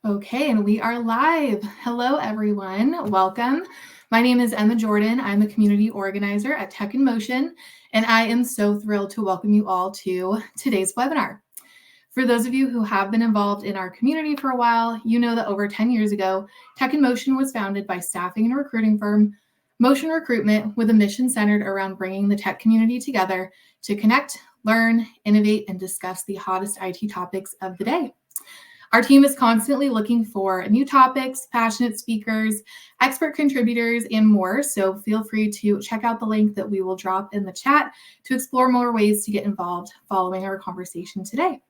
Okay, and we are live. Hello, everyone. Welcome. My name is Emma Jordan. I'm a community organizer at Tech in Motion, and I am so thrilled to welcome you all to today's webinar. For those of you who have been involved in our community for a while, you know that over 10 years ago, Tech in Motion was founded by staffing and recruiting firm Motion Recruitment with a mission centered around bringing the tech community together to connect, learn, innovate, and discuss the hottest IT topics of the day. Our team is constantly looking for new topics, passionate speakers, expert contributors, and more. So feel free to check out the link that we will drop in the chat to explore more ways to get involved following our conversation today.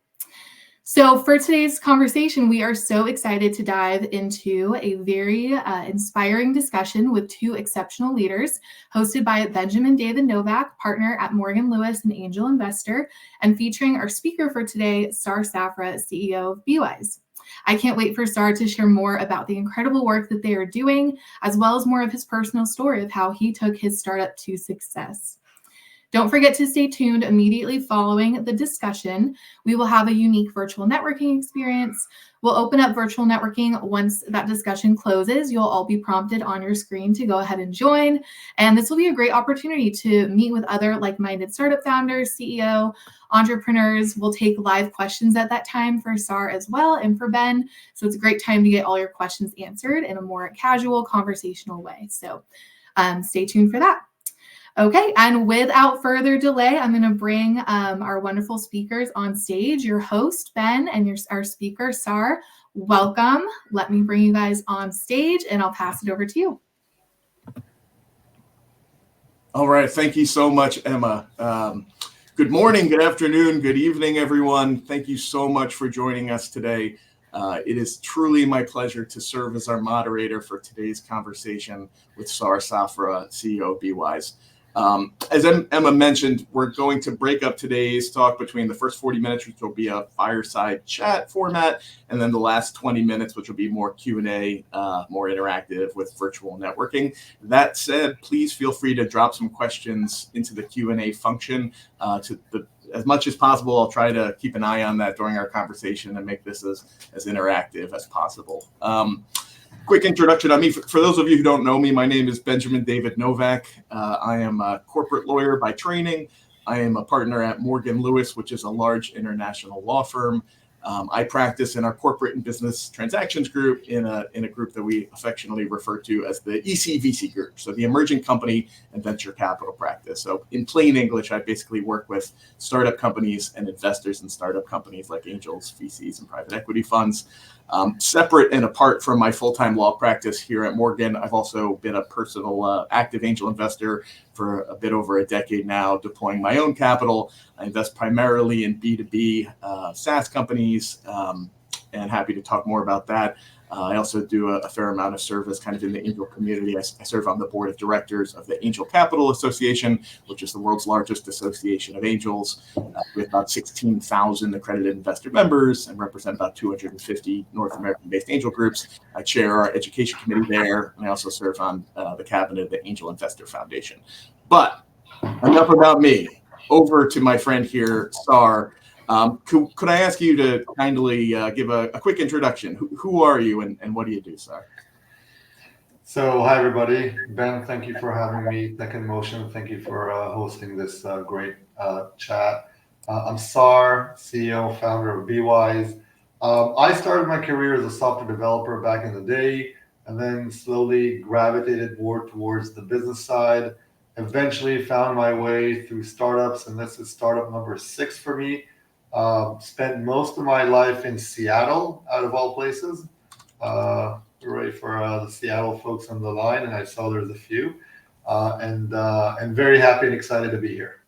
So for today's conversation, we are so excited to dive into a very inspiring discussion with two exceptional leaders, hosted by Benjamin David Novak, partner at Morgan Lewis and angel investor, and featuring our speaker for today, Saar Safra, CEO of Beewise. I can't wait for Saar to share more about the incredible work that they are doing, as well as more of his personal story of how he took his startup to success. Don't forget to stay tuned immediately following the discussion. We will have a unique virtual networking experience. We'll open up virtual networking once that discussion closes. You'll all be prompted on your screen to go ahead and join. And this will be a great opportunity to meet with other like-minded startup founders, CEO, entrepreneurs. We'll take live questions at that time for Saar as well and for Ben. So it's a great time to get all your questions answered in a more casual, conversational way. So stay tuned for that. Okay, and without further delay, I'm going to bring our wonderful speakers on stage. Your host, Ben, and our speaker, Saar. Welcome. Let me bring you guys on stage, and I'll pass it over to you. All right, thank you so much, Emma. Good morning, good afternoon, good evening, everyone. Thank you so much for joining us today. It is truly my pleasure to serve as our moderator for today's conversation with Saar Safra, CEO of Beewise. As Emma mentioned, we're going to break up today's talk between the first 40 minutes, which will be a fireside chat format, and then the last 20 minutes, which will be more Q&A, more interactive with virtual networking. That said, please feel free to drop some questions into the Q&A function. As much as possible, I'll try to keep an eye on that during our conversation and make this as interactive as possible. Quick introduction on me. For those of you who don't know me, my name is Benjamin David Novak. I am a corporate lawyer by training. I am a partner at Morgan Lewis, which is a large international law firm. I practice in our corporate and business transactions group in a group that we affectionately refer to as the ECVC group, so the Emerging Company and Venture Capital Practice. So in plain English, I basically work with startup companies and investors in startup companies like angels, VCs, and private equity funds. Separate and apart from my full-time law practice here at Morgan, I've also been a personal active angel investor for a bit over a decade now, deploying my own capital. I invest primarily in B2B SaaS companies, and happy to talk more about that. I also do a fair amount of service kind of in the angel community. I serve on the board of directors of the Angel Capital Association, which is the world's largest association of angels, with about 16,000 accredited investor members and represent about 250 North American-based angel groups. I chair our education committee there, and I also serve on the cabinet of the Angel Investor Foundation. But enough about me. Over to my friend here, Saar. Could I ask you to kindly give a quick introduction? Who are you and what do you do, Saar? So, hi, everybody. Ben, thank you for having me. Tech in Motion, thank you for hosting this great chat. I'm Saar, CEO, founder of Beewise. I started my career as a software developer back in the day, and then slowly gravitated more towards the business side. Eventually found my way through startups, and this is startup number 6 for me. Spent most of my life in Seattle, out of all places. Hooray for the Seattle folks on the line, and I saw there's a few. And very happy and excited to be here.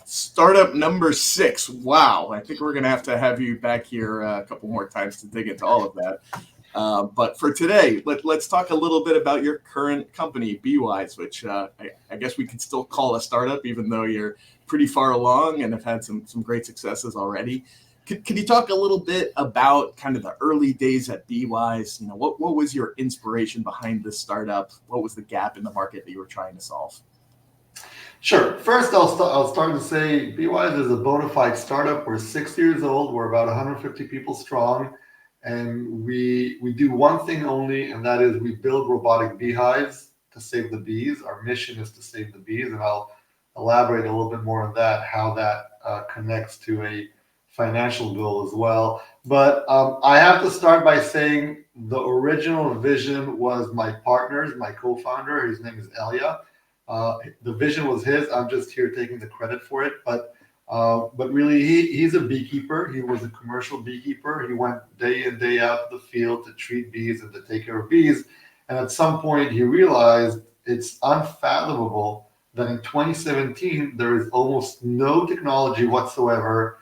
Startup number 6. Wow. I think we're going to have you back here a couple more times to dig into all of that. But for today, let's talk a little bit about your current company, Beewise, which I guess we could still call a startup, even though you're pretty far along and have had some great successes already. Can you talk a little bit about kind of the early days at Beewise? You know, what was your inspiration behind this startup? What was the gap in the market that you were trying to solve? Sure. First, I'll start to say Beewise is a bona fide startup. We're 6 years old. We're about 150 people strong. and we do one thing only, and that is we build robotic beehives to save the bees. Our mission is to save the bees, and I'll elaborate a little bit more on that, how that connects to a financial goal as well. But I have to start by saying the original vision was my partner's, my co-founder. His name is Elia. The vision was his. I'm just here taking the credit for it. But really, he's a beekeeper. He was a commercial beekeeper. He went day in, day out to the field to treat bees and to take care of bees. And at some point, he realized it's unfathomable that in 2017, there is almost no technology whatsoever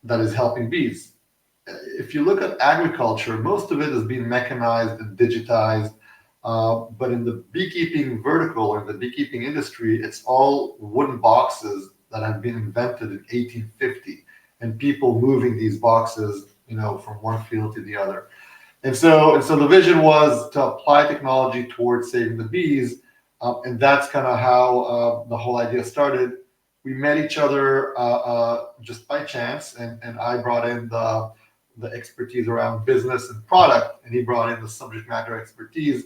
that is helping bees. If you look at agriculture, most of it has been mechanized and digitized. But in the beekeeping vertical or the beekeeping industry, it's all wooden boxes that have been invented in 1850, and people moving these boxes, from one field to the other. And so the vision was to apply technology towards saving the bees, and that's kind of how the whole idea started. We met each other just by chance, and I brought in the expertise around business and product, and he brought in the subject matter expertise,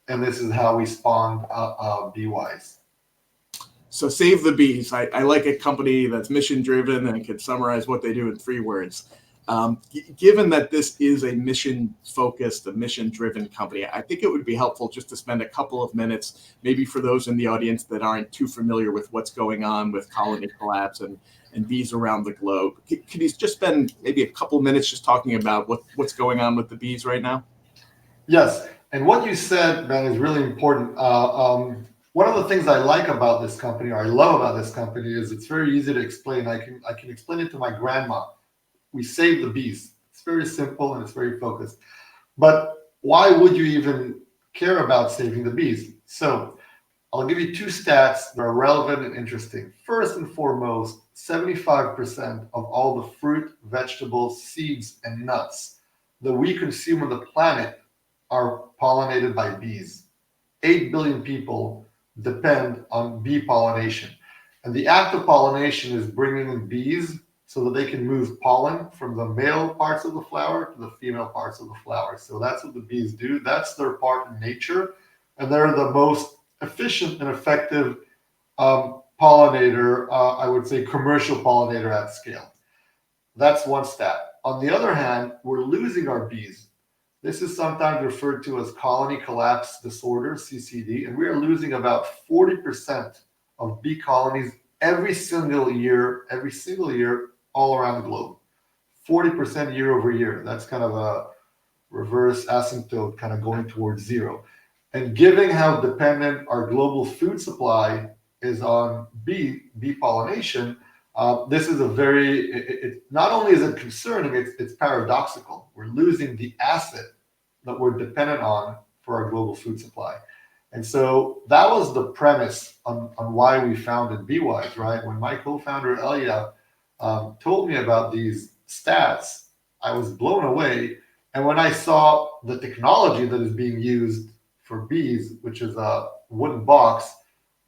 and this is how we spawned Beewise. So save the bees. I like a company that's mission driven and can summarize what they do in 3 words. Given that this is a mission focused, a mission driven company, I think it would be helpful just to spend a couple of minutes, maybe for those in the audience that aren't too familiar with what's going on with colony collapse and bees around the globe. Could you just spend maybe a couple of minutes just talking about what's going on with the bees right now? Yes, and what you said, Ben, is really important. One of the things I like about this company, or I love about this company, is it's very easy to explain. I can explain it to my grandma. We save the bees. It's very simple and it's very focused. But why would you even care about saving the bees? So I'll give you 2 stats that are relevant and interesting. First and foremost, 75% of all the fruit, vegetables, seeds, and nuts that we consume on the planet are pollinated by bees. 8 billion people depend on bee pollination. And the act of pollination is bringing in bees so that they can move pollen from the male parts of the flower to the female parts of the flower. So that's what the bees do. That's their part in nature. And they're the most efficient and effective pollinator, I would say commercial pollinator at scale. That's one stat. On the other hand, we're losing our bees. This is sometimes referred to as colony collapse disorder, CCD, and we are losing about 40% of bee colonies every single year, all around the globe. 40% year over year. That's kind of a reverse asymptote, kind of going towards zero. And given how dependent our global food supply is on bee pollination, this is not only is it concerning, it's paradoxical. We're losing the asset that we're dependent on for our global food supply. And so that was the premise on why we founded Beewise, right? When my co-founder Elia told me about these stats, I was blown away. And when I saw the technology that is being used for bees, which is a wooden box,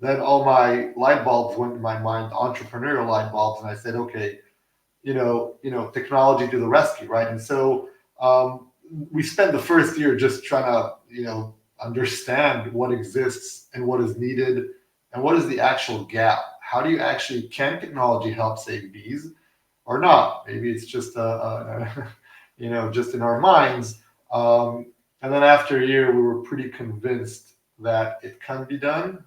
then all my light bulbs went in my mind, entrepreneurial light bulbs, and I said, okay, technology to the rescue, right? And so we spent the first year just trying to, understand what exists and what is needed and what is the actual gap. How do you can technology help save bees or not? Maybe it's just just in our minds. And then after a year, we were pretty convinced that it can be done.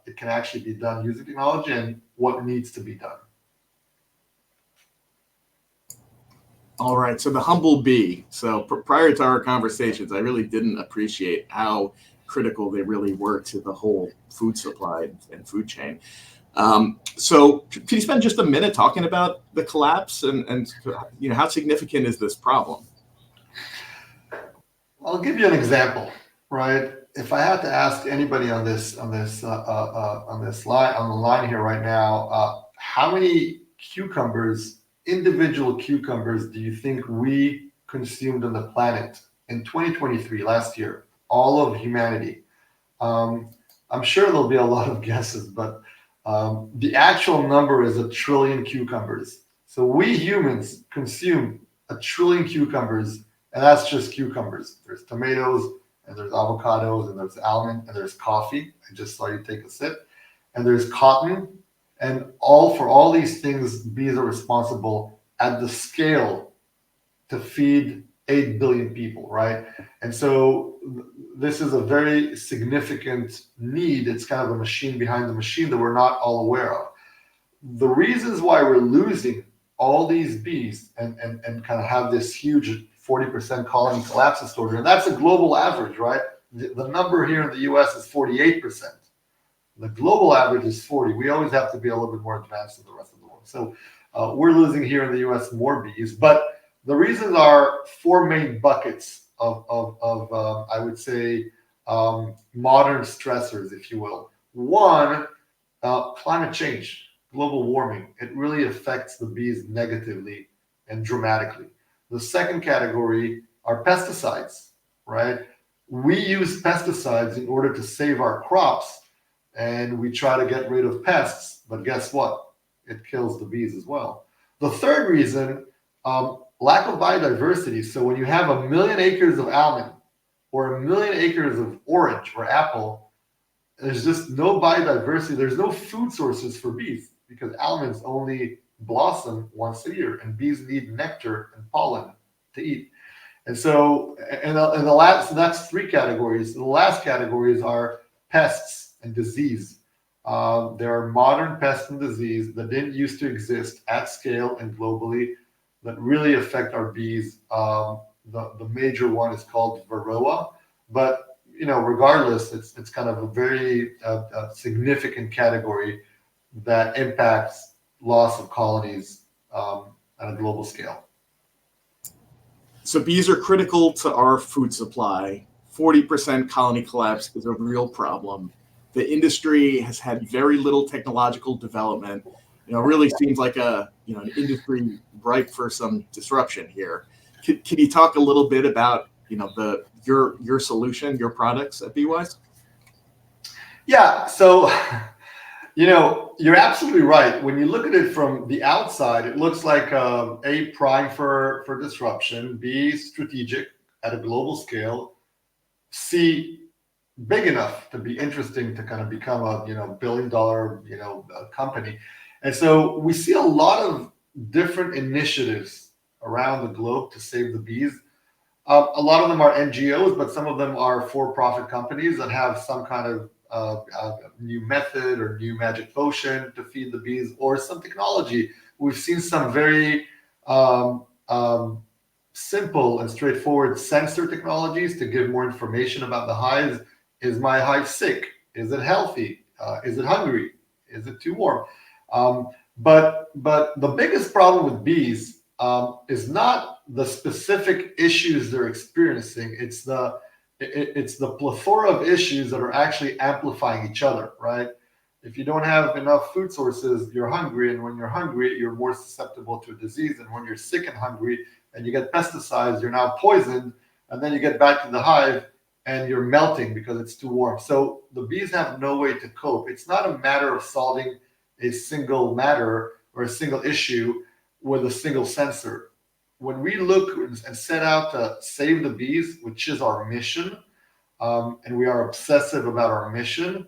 It can actually be done using technology and what needs to be done. All right. So the humble bee. So prior to our conversations, I really didn't appreciate how critical they really were to the whole food supply and food chain. So can you spend just a minute talking about the collapse and how significant is this problem? I'll give you an example, right? If I had to ask anybody on the line here right now, how many individual cucumbers do you think we consumed on the planet in 2023, last year, all of humanity? I'm sure there'll be a lot of guesses, but the actual number is 1 trillion cucumbers. So we humans consume 1 trillion cucumbers And that's just cucumbers. There's tomatoes, and there's avocados, and there's almond, and there's coffee. I just saw you take a sip. And there's cotton. And for all these things, bees are responsible at the scale to feed 8 billion people, right? And so this is a very significant need. It's kind of a machine behind the machine that we're not all aware of. The reasons why we're losing all these bees and kind of have this huge 40% colony collapse disorder, and that's a global average, right? The number here in the US is 48%. The global average is 40. We always have to be a little bit more advanced than the rest of the world. So we're losing here in the US more bees, but the reasons are four main buckets of I would say, modern stressors, if you will. One, climate change, global warming. It really affects the bees negatively and dramatically. The second category are pesticides, right? We use pesticides in order to save our crops, and we try to get rid of pests, but guess what? It kills the bees as well. The third reason, lack of biodiversity. So when you have 1 million acres of almond or 1 million acres of orange or apple, there's just no biodiversity. There's no food sources for bees because almonds only blossom once a year, and bees need nectar and pollen to eat. And so, so that's three categories. The last categories are pests and disease. There are modern pests and disease that didn't used to exist at scale and globally that really affect our bees. The major one is called varroa, but regardless, it's kind of a very significant category that impacts loss of colonies on a global scale. So bees are critical to our food supply. 40% colony collapse is a real problem. The industry has had very little technological development. It really seems like an industry ripe for some disruption here. Can you talk a little bit about your solution, your products at Beewise? Yeah. So you're absolutely right. When you look at it from the outside, it looks like A, prime for disruption, B, strategic at a global scale, C, big enough to be interesting to kind of become a billion-dollar company. And so we see a lot of different initiatives around the globe to save the bees. A lot of them are NGOs, but some of them are for-profit companies that have some kind of new method or new magic potion to feed the bees, or some technology. We've seen some very simple and straightforward sensor technologies to give more information about the hives. Is my hive sick? Is it healthy? Is it hungry? Is it too warm? But the biggest problem with bees is not the specific issues they're experiencing. It's the plethora of issues that are actually amplifying each other, right? If you don't have enough food sources, you're hungry, and when you're hungry, you're more susceptible to a disease. And when you're sick and hungry, and you get pesticides, you're now poisoned, and then you get back to the hive, and you're melting because it's too warm. So the bees have no way to cope. It's not a matter of solving a single matter or a single issue with a single sensor. When we look and set out to save the bees, which is our mission, and we are obsessive about our mission,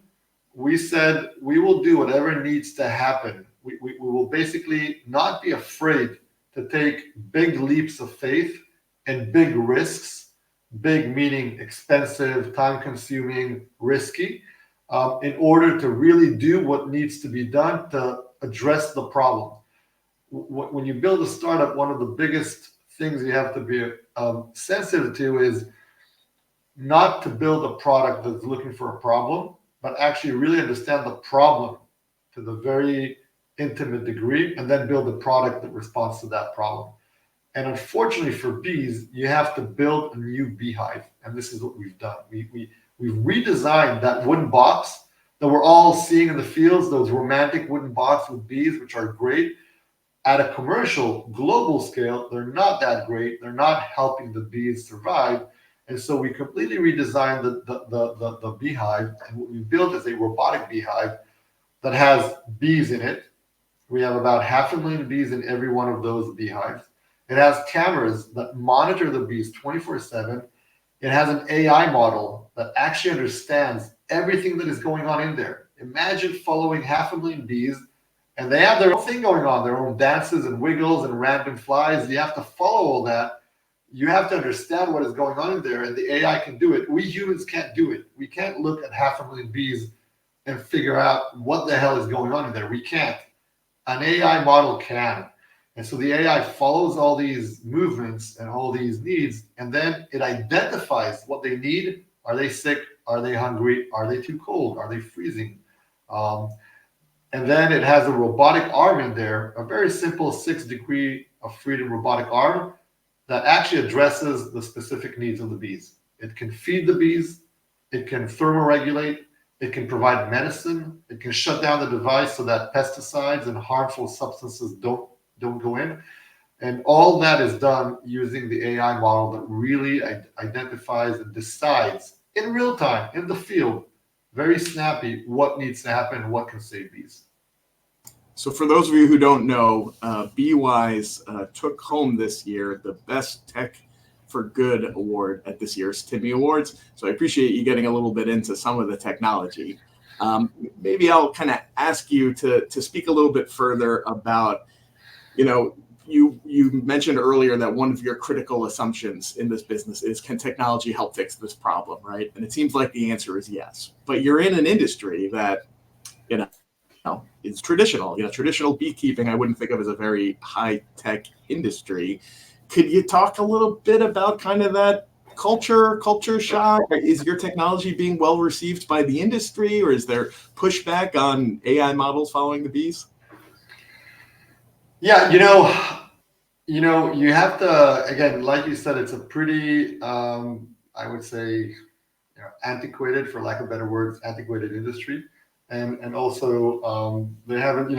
we said we will do whatever needs to happen. We will basically not be afraid to take big leaps of faith and big risks, big meaning expensive, time-consuming, risky, in order to really do what needs to be done to address the problem. When you build a startup, one of the biggest things you have to be sensitive to is not to build a product that's looking for a problem, but actually really understand the problem to the very intimate degree, and then build a product that responds to that problem. And unfortunately for bees, you have to build a new beehive, and this is what we've done. We've redesigned that wooden box that we're all seeing in the fields, those romantic wooden boxes with bees, which are great. At a commercial, global scale, they're not that great. They're not helping the bees survive. And so we completely redesigned the beehive, and what we built is a robotic beehive that has bees in it. We have about 500,000 bees in every one of those beehives. It has cameras that monitor the bees 24/7. It has an AI model that actually understands everything that is going on in there. Imagine following 500,000 bees, and they have their own thing going on, their own dances and wiggles and random flies. You have to follow all that. You have to understand what is going on in there, and the AI can do it. We humans can't do it. We can't look at 500,000 bees and figure out what the hell is going on in there. We can't. An AI model can. And so the AI follows all these movements and all these needs, and then it identifies what they need. Are they sick? Are they hungry? Are they too cold? Are they freezing? And then it has a robotic arm in there, a very simple 6 degree of freedom robotic arm that actually addresses the specific needs of the bees. It can feed the bees, it can thermoregulate, it can provide medicine, it can shut down the device so that pesticides and harmful substances don't go in. And all that is done using the AI model that really identifies and decides in real time, in the field, very snappy, what needs to happen, what can save bees. So for those of you who don't know, Beewise took home this year the Best Tech for Good award at this year's Timmy Awards. So I appreciate you getting a little bit into some of the technology. Maybe I'll kind of ask you to speak a little bit further about, you mentioned earlier that one of your critical assumptions in this business is, can technology help fix this problem, right? And it seems like the answer is yes. But you're in an industry that, is traditional. Traditional beekeeping, I wouldn't think of as a very high-tech industry. Could you talk a little bit about kind of that culture shock? Is your technology being well received by the industry, or is there pushback on AI models following the bees? Yeah, you have to, again, like you said, it's a pretty, I would say, antiquated, for lack of better words, antiquated industry. And also they haven't,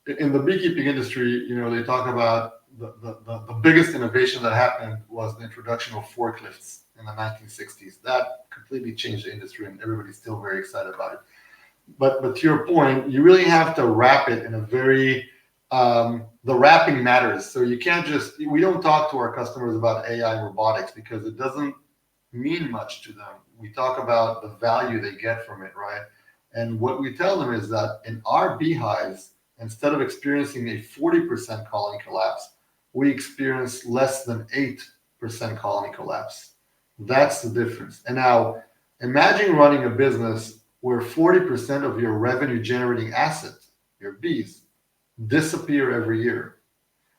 in the beekeeping industry, they talk about the biggest innovation that happened was the introduction of forklifts in the 1960s. That completely changed the industry, and everybody's still very excited about it. But to your point, you really have to wrap it in a very, the wrapping matters. So you can't we don't talk to our customers about AI robotics because it doesn't mean much to them. We talk about the value they get from it, right? And what we tell them is that in our beehives, instead of experiencing a 40% colony collapse, we experience less than 8% colony collapse. That's the difference. And now imagine running a business where 40% of your revenue generating assets, your bees, disappear every year.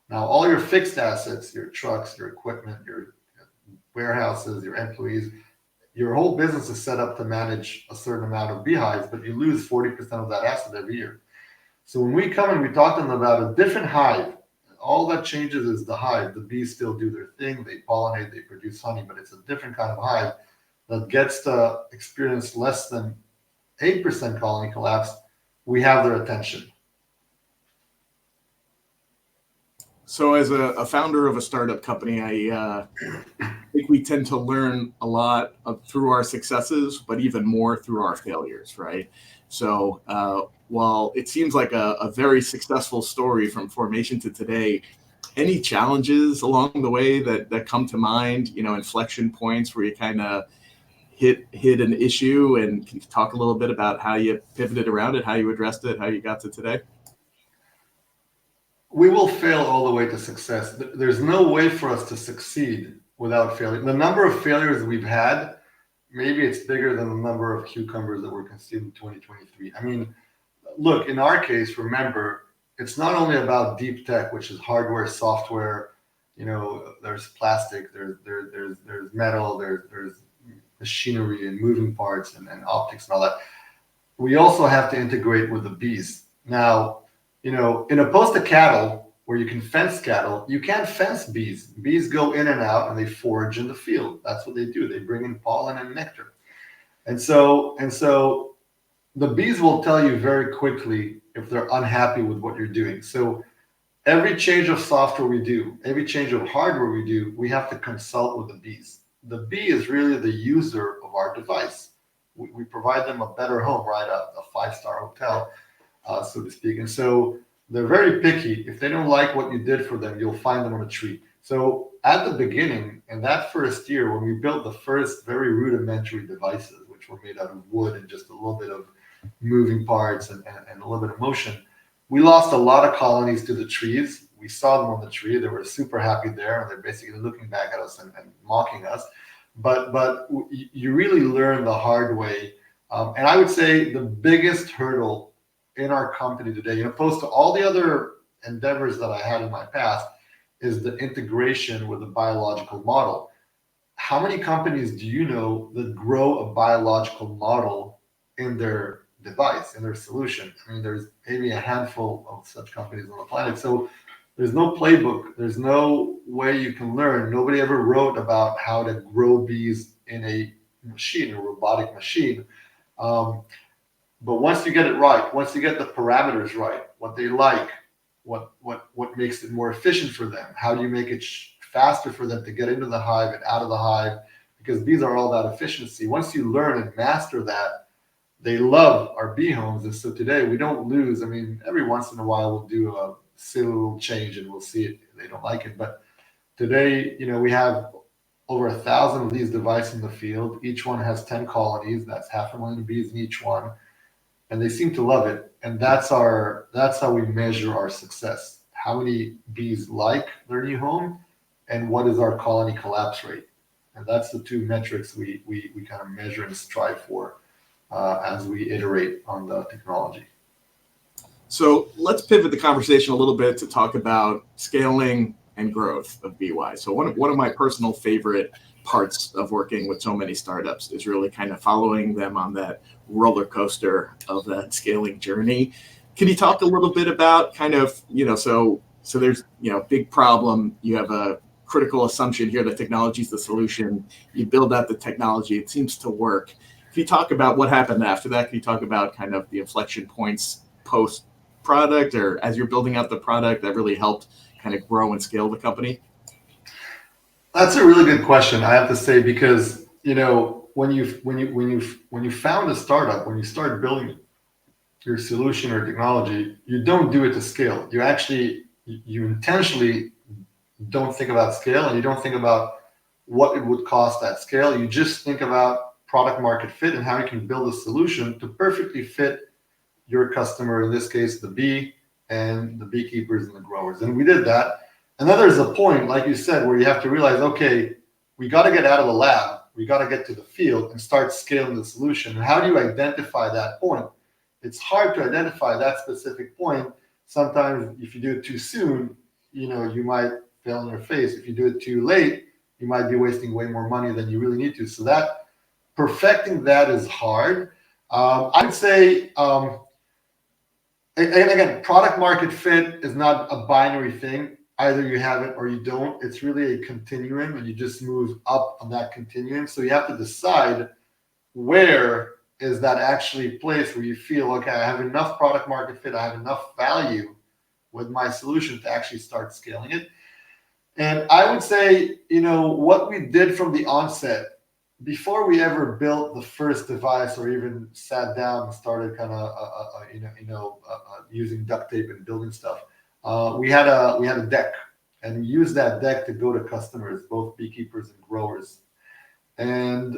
Now, all your fixed assets, your trucks, your equipment, your warehouses, your employees, your whole business is set up to manage a certain amount of beehives, but you lose 40% of that asset every year. So when we come and we talk to them about a different hive, all that changes is the hive. The bees still do their thing. They pollinate, they produce honey, but it's a different kind of hive that gets to experience less than 8% colony collapse. We have their attention. So as a founder of a startup company, I think we tend to learn a lot through our successes, but even more through our failures, right? So while it seems like a very successful story from formation to today, any challenges along the way that come to mind, inflection points where you kind of hit an issue, and can you talk a little bit about how you pivoted around it, how you addressed it, how you got to today? We will fail all the way to success. There's no way for us to succeed without failing. The number of failures we've had, maybe it's bigger than the number of cucumbers that were consumed in 2023. I mean, look, in our case, remember, it's not only about deep tech, which is hardware, software, there's plastic, there's metal, there's machinery and moving parts and optics and all that. We also have to integrate with the bees. Now, in opposed to cattle, where you can fence cattle, you can't fence bees. Bees go in and out and they forage in the field. That's what they do. They bring in pollen and nectar. And so the bees will tell you very quickly if they're unhappy with what you're doing. So every change of software we do, every change of hardware we do, we have to consult with the bees. The bee is really the user of our device. We provide them a better home, right? A 5-star hotel, so to speak. And so they're very picky. If they don't like what you did for them, you'll find them on a tree. So at the beginning, in that first year, when we built the first very rudimentary devices, which were made out of wood and just a little bit of moving parts and a little bit of motion, we lost a lot of colonies to the trees. We saw them on the tree. They were super happy there, and they're basically looking back at us and mocking us. But you really learn the hard way. And I would say the biggest hurdle in our company today, opposed to all the other endeavors that I had in my past, is the integration with the biological model. How many companies do you know that grow a biological model in their device, in their solution? I mean, there's maybe a handful of such companies on the planet. So there's no playbook. There's no way you can learn. Nobody ever wrote about how to grow bees in a machine, a robotic machine. But once you get it right, once you get the parameters right, what they like, what makes it more efficient for them, how do you make it faster for them to get into the hive and out of the hive, because bees are all about efficiency. Once you learn and master that, they love our bee homes. And so today we don't lose. I mean, every once in a while we'll do a silly little change and we'll see it, they don't like it. But today, we have over 1,000 of these devices in the field. Each one has 10 colonies. That's 500,000 bees in each one. And they seem to love it. And that's how we measure our success. How many bees like their new home, and what is our colony collapse rate? And that's the two metrics we kind of measure and strive for as we iterate on the technology. So let's pivot the conversation a little bit to talk about scaling and growth of Beewise. So one of my personal favorite parts of working with so many startups is really kind of following them on that roller coaster of that scaling journey. Can you talk a little bit about kind of, so there's, big problem, you have a critical assumption here that technology is the solution, you build out the technology, it seems to work. Can you talk about what happened after that? Can you talk about kind of the inflection points post product, or as you're building out the product that really helped kind of grow and scale the company? That's a really good question, I have to say, because when you found a startup, when you start building your solution or technology, you don't do it to scale. You intentionally don't think about scale, and you don't think about what it would cost at scale. You just think about product market fit and how you can build a solution to perfectly fit your customer, in this case the bee and the beekeepers and the growers. And we did that. And then there's a point, like you said, where you have to realize, okay, we got to get out of the lab, we got to get to the field and start scaling the solution. And how do you identify that point? It's hard to identify that specific point. Sometimes if you do it too soon, you might fail in your face. If you do it too late, you might be wasting way more money than you really need to. So that perfecting that is hard. I would say, again, product market fit is not a binary thing. Either you have it or you don't. It's really a continuum, and you just move up on that continuum. So you have to decide, where is that actually place where you feel, okay, I have enough product market fit, I have enough value with my solution to actually start scaling it. And I would say, what we did from the onset, before we ever built the first device or even sat down and started kind of, using duct tape and building stuff, we had a deck, and we used that deck to go to customers, both beekeepers and growers. And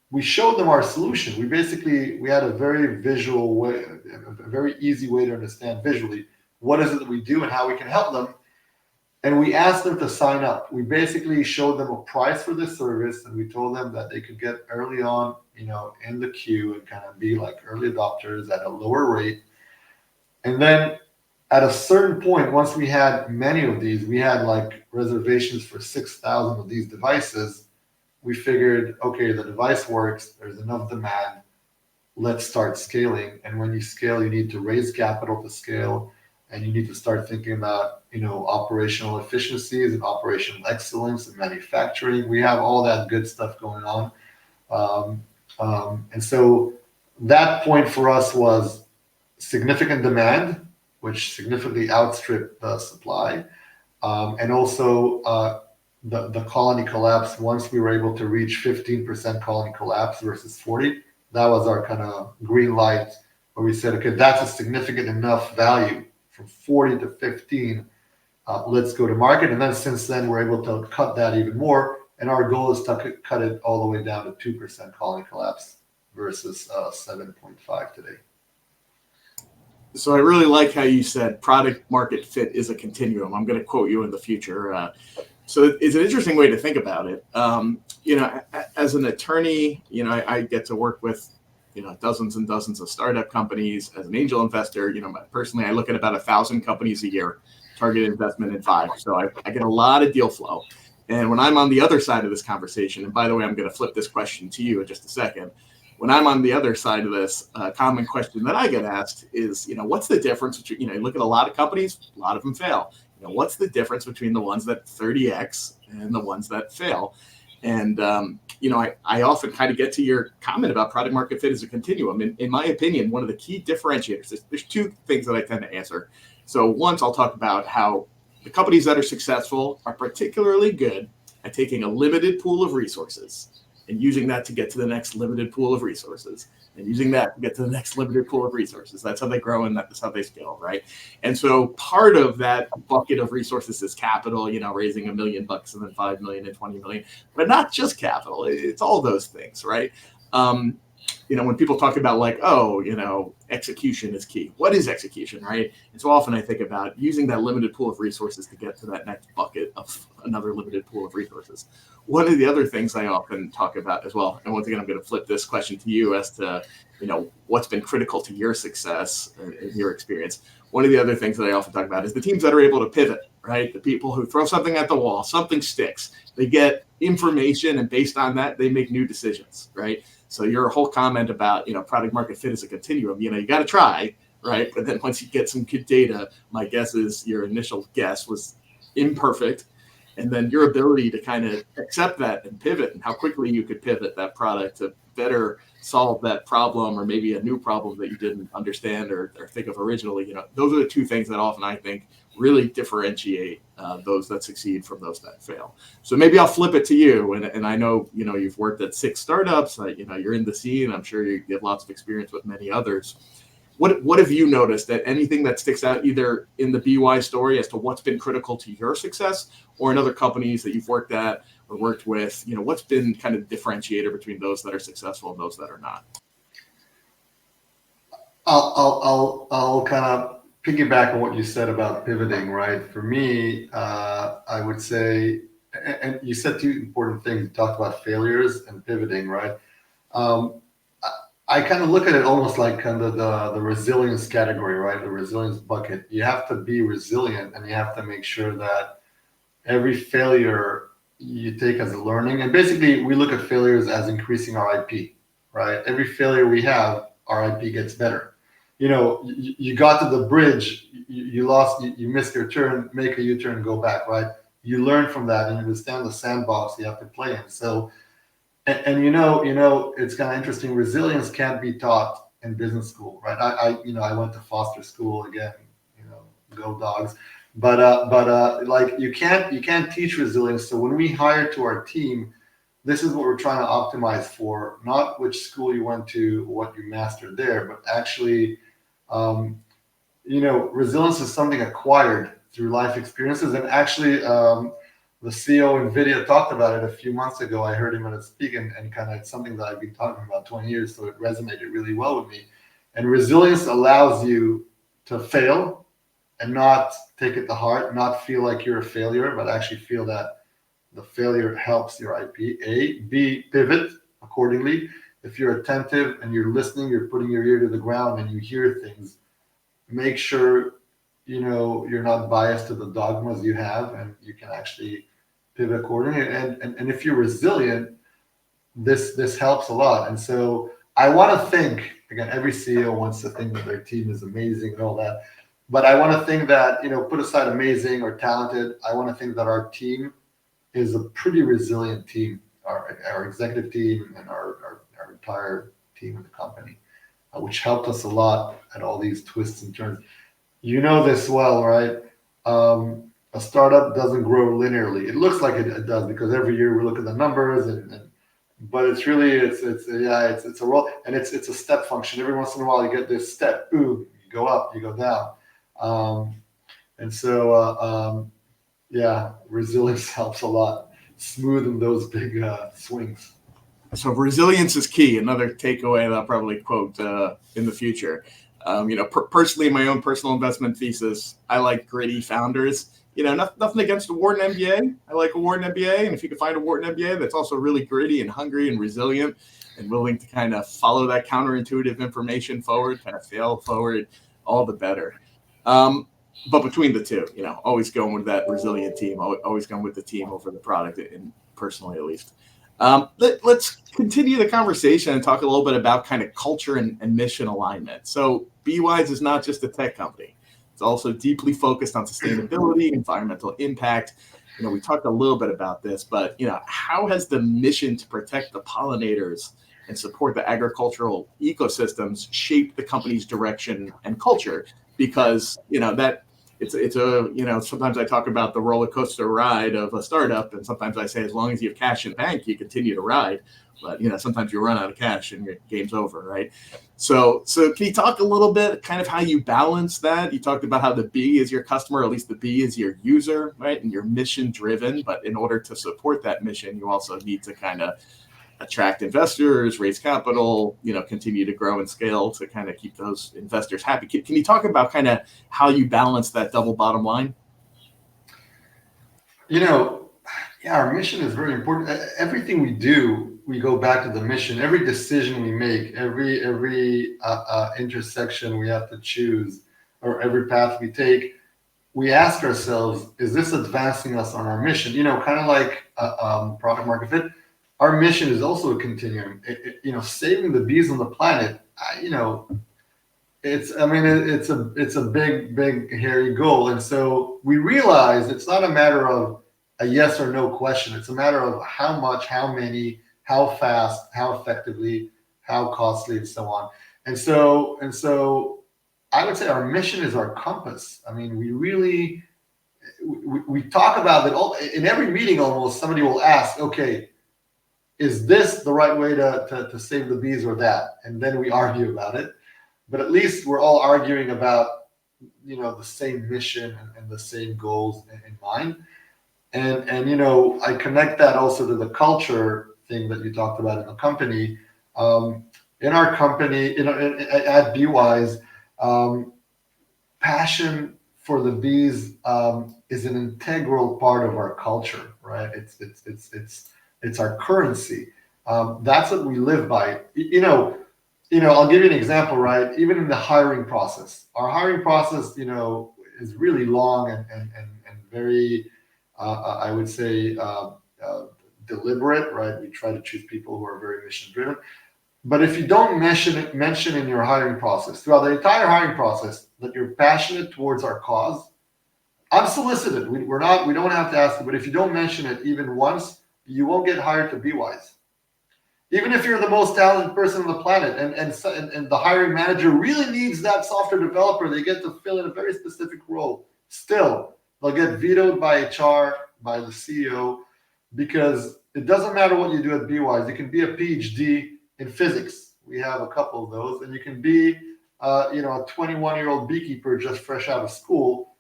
we showed them our solution. We had a very visual way, a very easy way to understand visually what is it that we do and how we can help them. And we asked them to sign up. We basically showed them a price for this service, and we told them that they could get early on, in the queue and kind of be like early adopters at a lower rate. And then at a certain point, once we had many of these, we had like reservations for 6,000 of these devices. We figured, okay, the device works, there's enough demand, let's start scaling. And when you scale, you need to raise capital to scale, and you need to start thinking about, operational efficiencies and operational excellence and manufacturing. We have all that good stuff going on. And so that point for us was significant demand, which significantly outstripped the supply. And also the colony collapse, once we were able to reach 15% colony collapse versus 40, that was our kind of green light, where we said, okay, that's a significant enough value from 40 to 15. Let's go to market. And then since then, we're able to cut that even more. And our goal is to cut it all the way down to 2% colony collapse versus 7.5 today. So I really like how you said product market fit is a continuum. I'm going to quote you in the future. So it's an interesting way to think about it. As an attorney, I get to work with, dozens and dozens of startup companies. As an angel investor, personally, I look at about 1,000 companies a year, targeted investment in 5. So I get a lot of deal flow. And when I'm on the other side of this conversation, and by the way, I'm going to flip this question to you in just a second. When I'm on the other side of this, common question that I get asked is, what's the difference between, you look at a lot of companies, a lot of them fail. What's the difference between the ones that 30X and the ones that fail? And, I often kind of get to your comment about product market fit as a continuum. In my opinion, one of the key differentiators, there's 2 things that I tend to answer. So once I'll talk about how the companies that are successful are particularly good at taking a limited pool of resources and using that to get to the next limited pool of resources, and using that to get to the next limited pool of resources. That's how they grow, and that's how they scale, right? And so part of that bucket of resources is capital, raising $1 million and then 5 million and 20 million, but not just capital. It's all those things, right? When people talk about execution is key. What is execution, right? And so often I think about using that limited pool of resources to get to that next bucket of another limited pool of resources. One of the other things I often talk about as well, and once again, I'm going to flip this question to you as to, what's been critical to your success in your experience. One of the other things that I often talk about is the teams that are able to pivot, right? The people who throw something at the wall, something sticks, they get information, and based on that, they make new decisions, right? So your whole comment about, product market fit is a continuum, you got to try, right? But then once you get some good data, my guess is your initial guess was imperfect. And then your ability to kind of accept that and pivot, and how quickly you could pivot that product to better solve that problem, or maybe a new problem that you didn't understand or think of originally. Those are the 2 things that often I think really differentiate those that succeed from those that fail. So maybe I'll flip it to you. And I know, you've worked at 6 startups, you're in the scene. I'm sure you have lots of experience with many others. What have you noticed, that anything that sticks out either in the Beewise story as to what's been critical to your success, or in other companies that you've worked at or worked with? What's been kind of the differentiator between those that are successful and those that are not? I'll kind of piggyback on what you said about pivoting, right? For me, I would say, and you said 2 important things. You talked about failures and pivoting, right? I kind of look at it almost like kind of the resilience category, right? The resilience bucket. You have to be resilient, and you have to make sure that every failure you take as a learning. And basically, we look at failures as increasing our IP, right? Every failure we have, our IP gets better. You got to the bridge, you lost, you missed your turn, make a U-turn, go back, right? You learn from that, and you understand the sandbox you have to play in. So, and it's kind of interesting. Resilience can't be taught in business school, right? I went to Foster School again, go dogs. But like you can't teach resilience. So when we hire to our team, this is what we're trying to optimize for, not which school you went to, what you mastered there, but actually, resilience is something acquired through life experiences. And actually, the CEO of NVIDIA talked about it a few months ago. I heard him at a speak, and kind of it's something that I've been talking about 20 years, so it resonated really well with me. And resilience allows you to fail and not take it to heart, not feel like you're a failure, but actually feel that the failure helps your IP. A, B, pivot accordingly. If you're attentive and you're listening, you're putting your ear to the ground and you hear things, make sure you're not biased to the dogmas you have, and you can actually pivot accordingly. And if you're resilient, this helps a lot. And so I want to think, again, every CEO wants to think that their team is amazing and all that. But I want to think that, put aside amazing or talented, I want to think that our team is a pretty resilient team, our executive team and our entire team in the company, which helped us a lot at all these twists and turns. You know this well, right? A startup doesn't grow linearly. It looks like it does, because every year we look at the numbers, but it's really it's a roll, and it's a step function. Every once in a while you get this step, boom, you go up, you go down. And so, yeah, resilience helps a lot, smoothing those big swings. So resilience is key. Another takeaway that I'll probably quote in the future. Personally, my own personal investment thesis, I like gritty founders. Nothing against a Wharton MBA. I like a Wharton MBA, and if you can find a Wharton MBA that's also really gritty and hungry and resilient and willing to kind of follow that counterintuitive information forward, kind of fail forward, all the better. But between the two, always going with that resilient team, always going with the team over the product, and personally at least. Let's continue the conversation and talk a little bit about kind of culture and mission alignment. So Beewise is not just a tech company. It's also deeply focused on sustainability, environmental impact. We talked a little bit about this, but, how has the mission to protect the pollinators and support the agricultural ecosystems shaped the company's direction and culture? Because, that it's a, sometimes I talk about the roller coaster ride of a startup, and sometimes I say, as long as you have cash in the bank, you continue to ride. But, sometimes you run out of cash and your game's over, right? So can you talk a little bit kind of how you balance that? You talked about how the bee is your customer, or at least the bee is your user, right? And you're mission driven, but in order to support that mission, you also need to kind of attract investors, raise capital, continue to grow and scale to kind of keep those investors happy. Can you talk about kind of how you balance that double bottom line? Our mission is very important. Everything we do, we go back to the mission. Every decision we make, every intersection we have to choose, or every path we take, we ask ourselves, is this advancing us on our mission? Kind of like product market fit. Our mission is also a continuum. Saving the bees on the planet. It's a big hairy goal, and so we realize it's not a matter of a yes or no question. It's a matter of how much, how many, how fast, how effectively, how costly, and so on. And so I would say our mission is our compass. I mean, we talk about that in every meeting. Almost somebody will ask, okay, is this the right way to save the bees, or that? And then we argue about it. But at least we're all arguing about, the same mission and the same goals in mind. And I connect that also to the culture thing that you talked about in the company. In our company, at Beewise, passion for the bees is an integral part of our culture, right? It's our currency. That's what we live by. I'll give you an example, right? Even in the hiring process, our hiring process, is really long and very, I would say, deliberate, right? We try to choose people who are very mission driven. But if you don't mention in your hiring process, throughout the entire hiring process, that you're passionate towards our cause, unsolicited, we don't have to ask you, but if you don't mention it even once, you won't get hired to Beewise. Even if you're the most talented person on the planet, and the hiring manager really needs that software developer, they get to fill in a very specific role. Still, they'll get vetoed by HR, by the CEO, because it doesn't matter what you do at Beewise. You can be a PhD in physics. We have a couple of those, and you can be, a 21-year-old beekeeper just fresh out of school.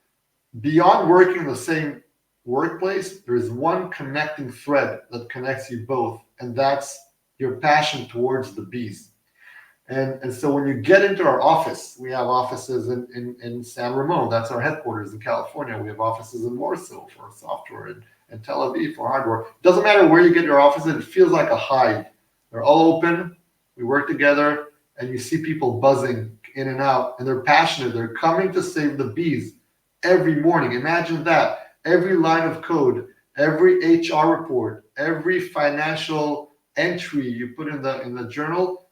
Beyond working in the same workplace, there's one connecting thread that connects you both, and that's your passion towards the bees. And so when you get into our office, we have offices in San Ramon. That's our headquarters in California. We have offices in Warsaw for software, and Tel Aviv for hardware. Doesn't matter where you get your offices, it feels like a hive. They're all open. We work together, and you see people buzzing in and out, and they're passionate. They're coming to save the bees every morning. Imagine that. Every line of code, every HR report, every financial entry you put in the journal,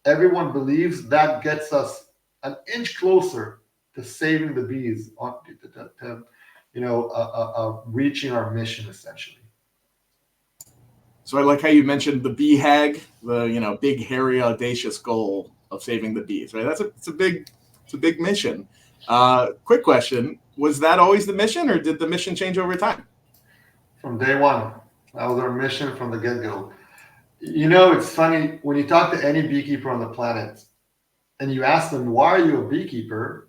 everyone believes that gets us an inch closer to saving the bees, reaching our mission essentially. So I like how you mentioned the BHAG, the big, hairy, audacious goal of saving the bees, right? It's a big mission. Quick question: was that always the mission, or did the mission change over time? From day one, that was our mission from the get-go. It's funny when you talk to any beekeeper on the planet, and you ask them, "Why are you a beekeeper?"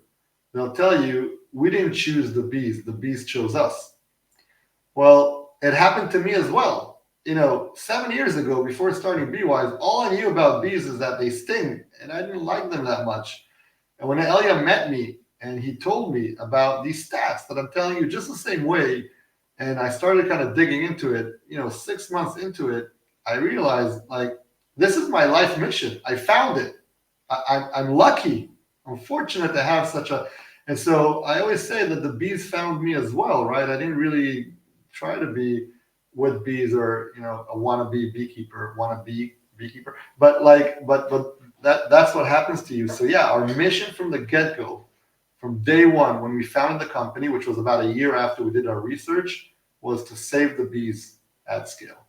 They'll tell you we didn't choose the bees chose us. Well, it happened to me as well. 7 years ago, before starting Beewise, all I knew about bees is that they sting, and I didn't like them that much. And when Elia met me and he told me about these stats that I'm telling you just the same way, and I started kind of digging into it, 6 months into it, I realized like this is my life mission. I found it. I'm lucky. I'm fortunate to have such a, and so I always say that the bees found me as well, right? I didn't really try to be with bees or a wannabe beekeeper, beekeeper, but that's what happens to you. So yeah, our mission from the get-go, from day one when we founded the company, which was about a year after we did our research, was to save the bees at scale.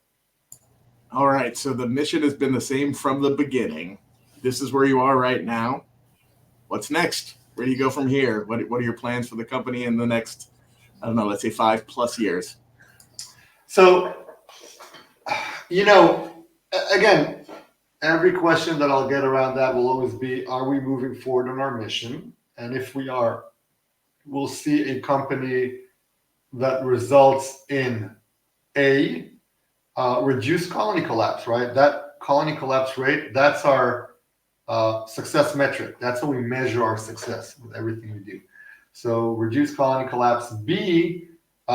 All right, so the mission has been the same from the beginning. This is where you are right now. What's next? Where do you go from here? What are your plans for the company in the next, I don't know, let's say 5+ years? So, again, every question that I'll get around that will always be, are we moving forward on our mission? And if we are, we'll see a company that results in a reduced colony collapse, right? That colony collapse rate, that's our success metric. That's how we measure our success with everything we do. So reduced colony collapse. B,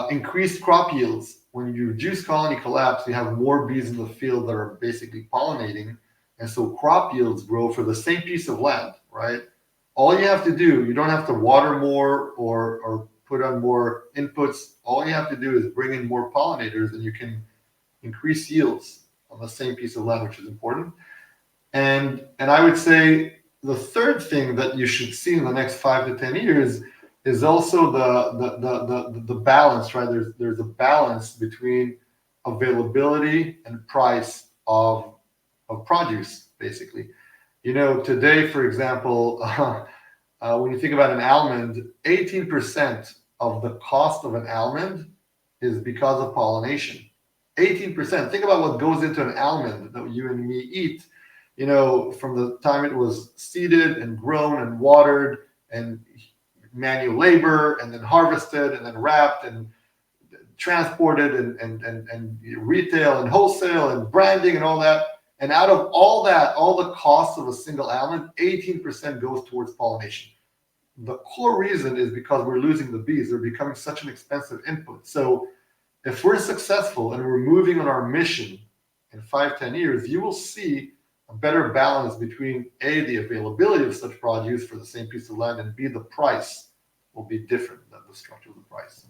increased crop yields. When you reduce colony collapse, you have more bees in the field that are basically pollinating. And so crop yields grow for the same piece of land, right? All you have to do, you don't have to water more or put on more inputs. All you have to do is bring in more pollinators and you can increase yields on the same piece of land, which is important. And I would say the third thing that you should see in the next 5 to 10 years is also the balance, right? There's a balance between availability and price of produce, basically. Today, for example, when you think about an almond, 18% of the cost of an almond is because of pollination. 18%. Think about what goes into an almond that you and me eat. From the time it was seeded and grown and watered and manual labor and then harvested and then wrapped and transported and retail and wholesale and branding and all that. And out of all that, all the costs of a single almond, 18% goes towards pollination. The core reason is because we're losing the bees. They're becoming such an expensive input. So if we're successful and we're moving on our mission in 5-10 years, you will see a better balance between A, the availability of such produce for the same piece of land, and B, the price will be different than the structure of the price.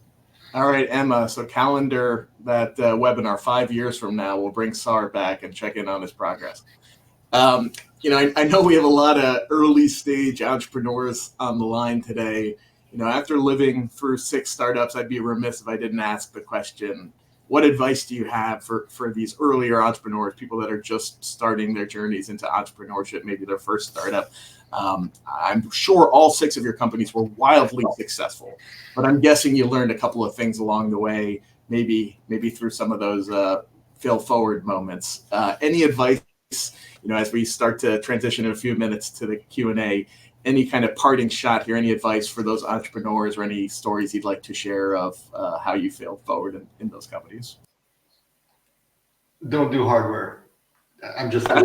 All right, Emma, so calendar that webinar 5 years from now. We'll bring Saar back and check in on his progress. I know we have a lot of early stage entrepreneurs on the line today. After living through 6 startups, I'd be remiss if I didn't ask the question, what advice do you have for these earlier entrepreneurs, people that are just starting their journeys into entrepreneurship, maybe their first startup? I'm sure all 6 of your companies were wildly successful, but I'm guessing you learned a couple of things along the way, maybe through some of those fail forward moments. Any advice, as we start to transition in a few minutes to the Q&A, any kind of parting shot here, any advice for those entrepreneurs or any stories you'd like to share of how you failed forward in those companies? Don't do hardware. I'm just kidding.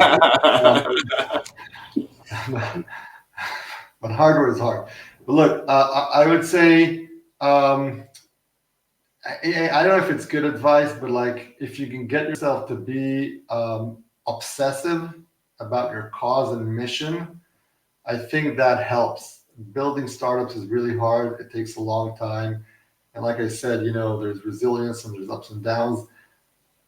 But hardware is hard. But look, I would say, I don't know if it's good advice, but like if you can get yourself to be obsessive about your cause and mission, I think that helps. Building startups is really hard. It takes a long time. And like I said, there's resilience and there's ups and downs.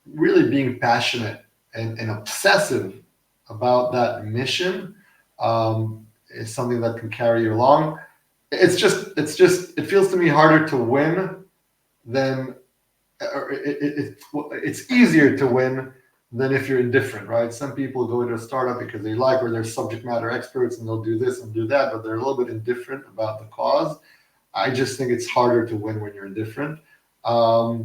Really being passionate and obsessive about that mission is something that can carry you along. It feels to me harder to win than, or it's easier to win than if you're indifferent, right? Some people go into a startup because they like, or they're subject matter experts and they'll do this and do that, but they're a little bit indifferent about the cause. I just think it's harder to win when you're indifferent. I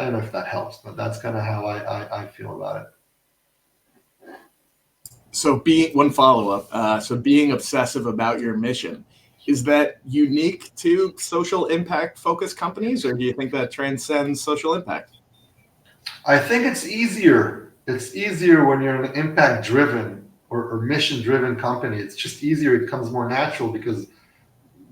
don't know if that helps, but that's kind of how I feel about it. So one follow-up. So being obsessive about your mission, Is that unique to social impact focused companies, or do you think that transcends social impact? I think it's easier. It's easier when you're an impact driven or mission driven company. It's just easier. It becomes more natural because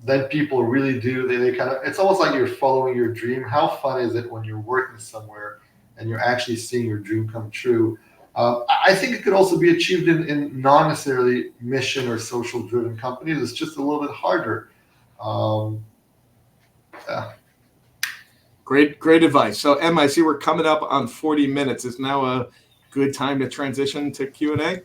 then people really do, they kind of, it's almost like you're following your dream. How fun is it when you're working somewhere and you're actually seeing your dream come true? I think it could also be achieved in non necessarily mission or social driven companies. It's just a little bit harder. Yeah. Great advice. So Emma, I see we're coming up on 40 minutes. Is now a good time to transition to Q&A?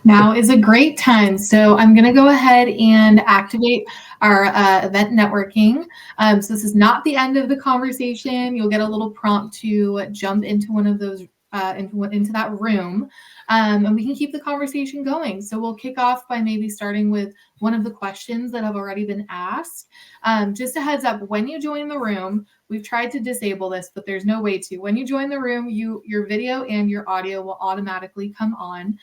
Now is a great time. So I'm going to go ahead and activate our event networking. So this is not the end of the conversation. You'll get a little prompt to jump into one of those, into that room, and we can keep the conversation going. So we'll kick off by maybe starting with one of the questions that have already been asked. Just a heads up, when you join the room, we've tried to disable this, but there's no way to. When you join the room, your video and your audio will automatically come on.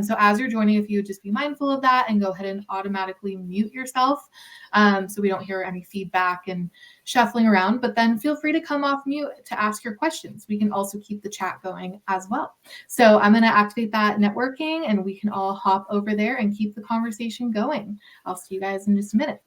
So as you're joining, if you would just be mindful of that and go ahead and automatically mute yourself, so we don't hear any feedback and shuffling around, but then feel free to come off mute to ask your questions. We can also keep the chat going as well. So I'm going to activate that networking and we can all hop over there and keep the conversation going. I'll see you guys in just a minute.